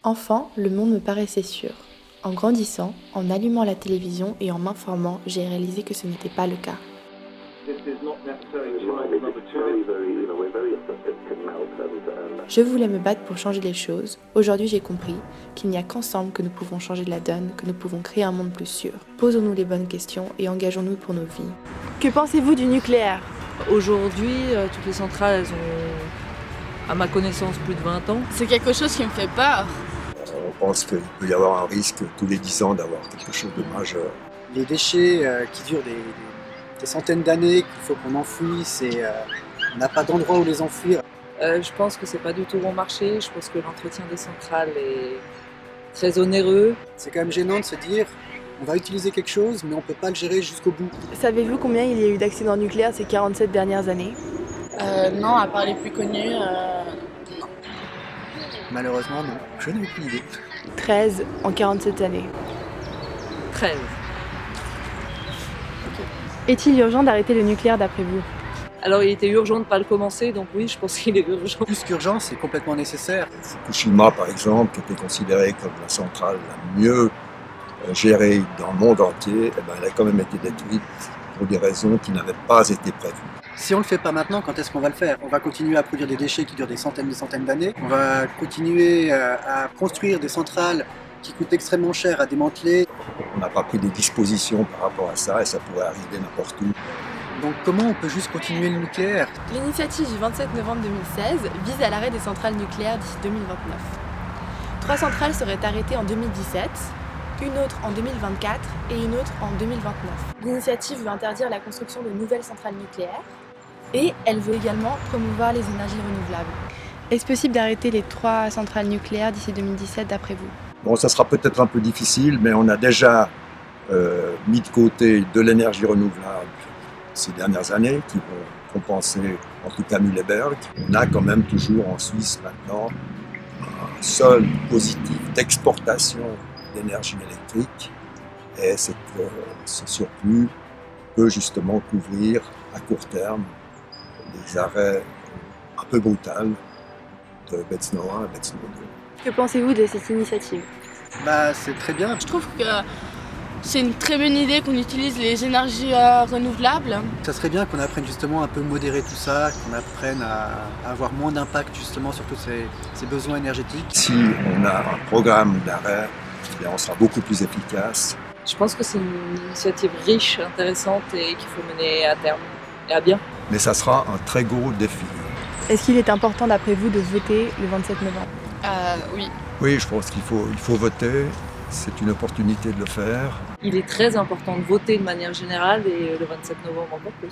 Enfant, le monde me paraissait sûr. En grandissant, en allumant la télévision et en m'informant, j'ai réalisé que ce n'était pas le cas. Je voulais me battre pour changer les choses. Aujourd'hui, j'ai compris qu'il n'y a qu'ensemble que nous pouvons changer la donne, que nous pouvons créer un monde plus sûr. Posons-nous les bonnes questions et engageons-nous pour nos vies. Que pensez-vous du nucléaire ? Aujourd'hui, toutes les centrales, elles ont, à ma connaissance, plus de 20 ans. C'est quelque chose qui me fait peur. On pense qu'il peut y avoir un risque tous les 10 ans d'avoir quelque chose de majeur. Les déchets qui durent des centaines d'années, qu'il faut qu'on enfouisse et on n'a pas d'endroit où les enfouir. Je pense que c'est pas du tout bon marché. Je pense que l'entretien des centrales est très onéreux. C'est quand même gênant de se dire on va utiliser quelque chose mais on ne peut pas le gérer jusqu'au bout. Savez-vous combien il y a eu d'accidents nucléaires ces 47 dernières années ? Non, à part les plus connus, Malheureusement non, je n'ai aucune idée. 13 en 47 années. 13. Est-il urgent d'arrêter le nucléaire d'après vous ? Alors il était urgent de ne pas le commencer, donc oui, je pense qu'il est urgent. Plus qu'urgent, c'est complètement nécessaire. Fukushima, par exemple, qui était considérée comme la centrale la mieux gérée dans le monde entier, elle a quand même été détruite pour des raisons qui n'avaient pas été prévues. Si on ne le fait pas maintenant, quand est-ce qu'on va le faire ? On va continuer à produire des déchets qui durent des centaines d'années. On va continuer à construire des centrales qui coûtent extrêmement cher à démanteler. On n'a pas pris des dispositions par rapport à ça et ça pourrait arriver n'importe où. Donc comment on peut juste continuer le nucléaire ? L'initiative du 27 novembre 2016 vise à l'arrêt des centrales nucléaires d'ici 2029. 3 centrales seraient arrêtées en 2017, une autre en 2024 et une autre en 2029. L'initiative veut interdire la construction de nouvelles centrales nucléaires et elle veut également promouvoir les énergies renouvelables. Est-ce possible d'arrêter les 3 centrales nucléaires d'ici 2017 d'après vous ? Bon, ça sera peut-être un peu difficile, mais on a déjà mis de côté de l'énergie renouvelable ces dernières années qui vont compenser, en tout cas Mühleberg. On a quand même toujours en Suisse maintenant un solde positif d'exportation d'énergie électrique et ce surplus peut justement couvrir à court terme les arrêts un peu brutaux de Bezno 1 et Bezno 2. Que pensez-vous de cette initiative ? C'est très bien. je trouve que c'est une très bonne idée qu'on utilise les énergies renouvelables. Ça serait bien qu'on apprenne justement un peu modérer tout ça, qu'on apprenne à avoir moins d'impact justement sur tous ces besoins énergétiques. Si on a un programme d'arrêt, on sera beaucoup plus efficace. Je pense que c'est une initiative riche, intéressante et qu'il faut mener à terme et à bien. Mais ça sera un très gros défi. Est-ce qu'il est important d'après vous de voter le 27 novembre ? Oui. Oui, je pense qu'il faut voter. C'est une opportunité de le faire. Il est très important de voter de manière générale et le 27 novembre encore plus.